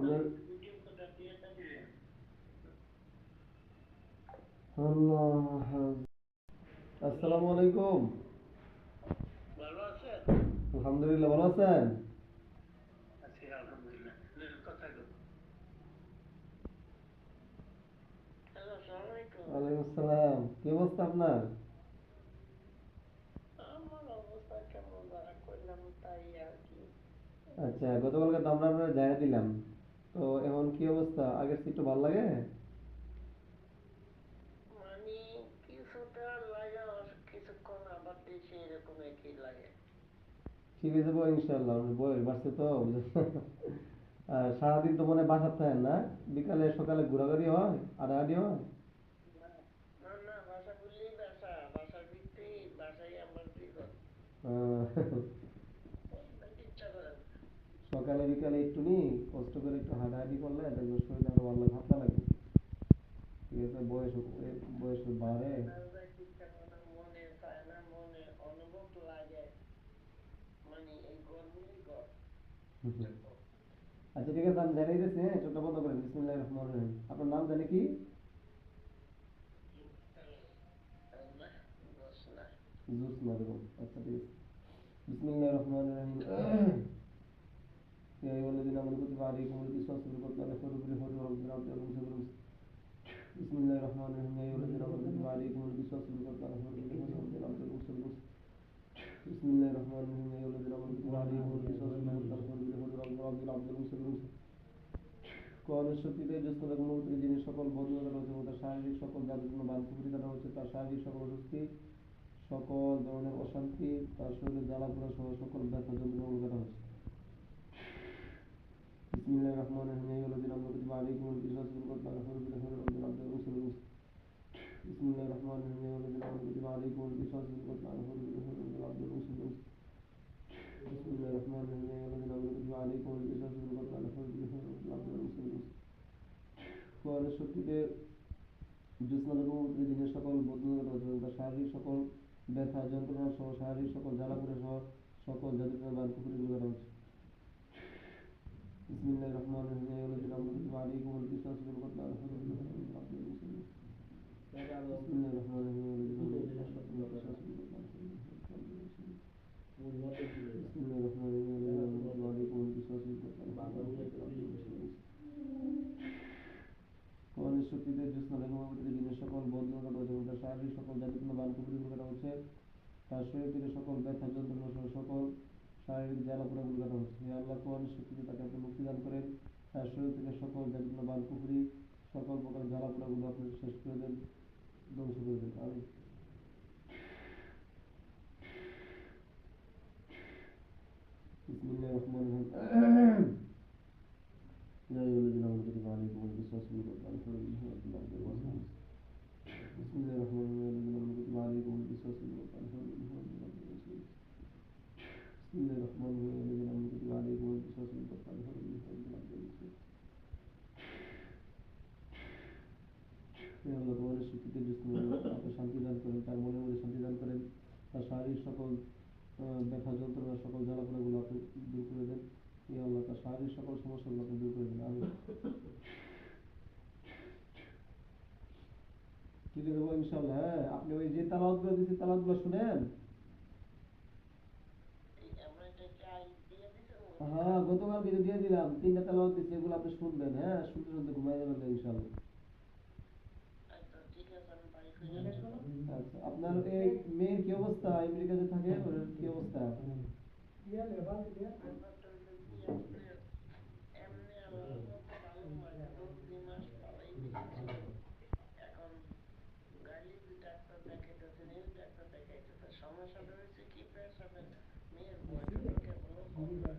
আপনার আল্লাহ, আসসালামু আলাইকুম। ভালো আছেন? আলহামদুলিল্লাহ, ভালো আছেন? আছি আলহামদুলিল্লাহ। কোথায় গো? হ্যালো, আসসালামু আলাইকুম। ওয়ালাইকুম আসসালাম। কি অবস্থা আপনার? আমার অবস্থা কেমন যা করলাম তাই আর কি। আচ্ছা, গতকালকে তো আমরা আপনার জায়গা দিলাম, তো এখন কি অবস্থা? আগের চেয়ে একটু ভালো লাগে? মানে কিছুটা লাগে, কিছুক্ষণ আবার দেশে এরকম একই লাগে। ঠিক আছে যাবো ইনশাল্লাহ, আপনার বয়স বাড়ছে তো বুঝছেন? আর সারাদিন তো মনে হয় বাসার থাকেন না? বিকালে সকালে ঘোরাঘুরি হয়, আড়াআড়ি হয়? না না না, বাসা বললেই বাসা, বাসার ভিতরেই, বাসায় আমরা দুইজন। আহ, ইচ্ছা করেন। সকালে বিকালে একটু নি কষ্ট করে একটু হাঁটাহাঁটি করলে দেখবেন শরীর আরো ভালো হালকা লাগবে। ঠিক আছে, বয়স বাড়ে। হাঁটাও যাইতে ইচ্ছা করে না, মনে চায় না, মনে অনুভব লাগে, মানে এই গরমেই গর। আচ্ছা ঠিক আছে, আমি জানিয়ে দিচ্ছি। হ্যাঁ, চোখটা বন্ধ করেন। বিসমিল্লাহির রহমানির রহিম। আপনার নাম জানি কি? না, দোষ না। জুসনা বেগম। আচ্ছা ঠিক আছে। বিসমিল্লাহির রহমানির রহিম। يا أيها الذين آمنوا كتب عليكم القصاص في القتلى الحر بالحر والعبد بالعبد والأنثى بالأنثى. بسم الله الرحمن الرحيم. يا أيها الذين آمنوا كتب عليكم القصاص في القتلى الحر بالحر والعبد بالعبد والأنثى بالأنثى. بسم الله الرحمن الرحيم. يا أيها الذين آمنوا كتب عليكم القصاص في القتلى الحر بالحر والعبد بالعبد والأنثى بالأنثى. কোরআনের শক্তিতে জ্যোৎস্না বেগম মমতাজের যিনি সকল বন্ধুতা রয়েছে এবং তার শারীরিক সকল যাদের জন্য বান কুফরি কাটা হচ্ছে, তার শারীরিক সকল অস্বস্তি, সকল ধরনের অশান্তি, তার শরীরে জ্বালা পোড়া সহ সকল ব্যথা যন্ত্রণা কাটা হচ্ছে। বিসমিল্লাহির রহমানির রহিম। ইয়া আইয়ুহাল্লাযীনা আমানু কুতিবা আলাইকুমুল কিসাসু ফিল কাতলা আল-হুররি বিল হুররি ওয়াল আবদি বিল আবদি ওয়াল উনসা বিল উনসা। বিসমিল্লাহির রহমানির রহিম। ইয়া আইয়ুহাল্লাযীনা আমানু কুতিবা আলাইকুমুল কিসাসু ফিল কাতলা আল-হুররি বিল হুররি ওয়াল আবদি বিল আবদি ওয়াল উনসা বিল উনসা। বিসমিল্লাহির রহমানির রহিম। ইয়া আইয়ুহাল্লাযীনা আমানু কুতিবা আলাইকুমুল কিসাসু ফিল কাতলা আল-হুররি বিল হুররি ওয়াল আবদি বিল আবদি ওয়াল উনসা। কোরআনের শক্তিতে জ্যোৎস্না বেগম মমতাজের যিনি সকল বন্ধুতা রয়েছে এবং তার শারীরিক সকল ব্যথা যন্ত্রণা সহ শারীরিক সকল জ্বালা পোড়া সহ সকল যাদুটনা বান কুফরি করা হচ্ছে। বিসমিল্লাহির রহমানির রহিম। ইয়া আইয়ুহাল্লাযীনা আমানু কুতিবা আলাইকুমুল কিসাসু ফিল কাতলা আল-হুররি বিল হুররি ওয়াল আবদি বিল আবদি ওয়াল উনসা। বিসমিল্লাহির রহমানির রহিম। ইয়া আইয়ুহাল্লাযীনা আমানু কুতিবা আলাইকুমুল কিসাসু ফিল কাতলা আল-হুররি বিল হুররি ওয়াল আবদি বিল আবদি ওয়াল উনসা। বিসমিল্লাহির রহমানির রহিম। ইয়া আইয়ুহাল্লাযীনা আমানু কুতিবা আলাইকুমুল কিসাসু ফিল কাতলা আল-হুররি বিল হুররি ওয়াল আবদি বিল আবদি ওয়াল উনসা। কোরআনের শক্তিতে জ্যোৎস্না বেগম মমতাজের যিনি সকল বন্ধুতা রয়েছে এবং তার শারীরিক সকল যাদুটনা বান কুফরি করা হচ্ছে, তার শরীর থেকে সকল ব্যথা যন্ত্রণা সহ সকল শারীরিক জ্বালা পোড়াগুলো কাটা হচ্ছে। হে আল্লাহ, কোরআনের শক্তিতে তাকে আপনি মুক্তি দান করেন। তার শরীর থেকে সকল যাদুটনা বান কুফরি সকল প্রকার জ্বালা পোড়াগুলো আপনি শেষ করে দেন, ধ্বংস করে দেন। আমি বিসমিল্লাহির রহমানির রহিম। يا أيها الذين آمنوا كتب عليكم القصاص في القتلى الحر بالحر والعبد بالعبد والأنثى. بسم الله الرحمن الرحيم. يا الذين آمنوا كتب عليكم القصاص في القتلى الحر بالحر والعبد بالعبد. بسم الله الرحمن الرحيم. يا الذين آمنوا كتب عليكم القصاص في القتلى الحر بالحر والعبد بالعبد. হে আল্লাহ, কোরআনের শক্তিতে আপনি শান্তি দান করেন, তার মনের মধ্যে শান্তি দান করেন, তার শারীরিক সকল ব্যথা যন্ত্রণা সকল জ্বালাপোড়াগুলো আপনি দূর করে দেন। হে আল্লাহ, তার শারীরিক সকল সমস্যাগুলো আপনি দূর করে দেন। আমি ঠিক আছে বল ইনশাআল্লাহ। হ্যাঁ, আপনি ওই যে তালাওয়াতগুলো দিয়েছি তালাওয়াতগুলো শুনেন। আমরা এটা কি আই দিয়ে দিছেন হ্যাঁ, গতকাল? গতকালকে যে দিয়ে দিলাম 3টা তেলাওয়াত দিচ্ছি, এগুলো আপনি শুনবেন। হ্যাঁ, শুনতে শুনতে ঘুমাই যাবেন না ইনশাআল্লাহ। আচ্ছা ঠিক আছে, আমি বাড়ি ফিরে দেবো। আচ্ছা, আপনার এই মেয়ের কি অবস্থা? আমেরিকাতে থাকে, ওর কি অবস্থা? আমার তো হইলো কি আসলে, এমনি আল্লাহর মতে ভালো, মাত্র 2 মাস পালাই দিয়েছে। এখন গাইলি ডাক্তার দেখাইতেছে, নীল ডাক্তার দেখাইতেছে। সমস্যাটা হয়েছে কি, পেশাবের মেয়ের বয়সটা তো কেবলও কম না।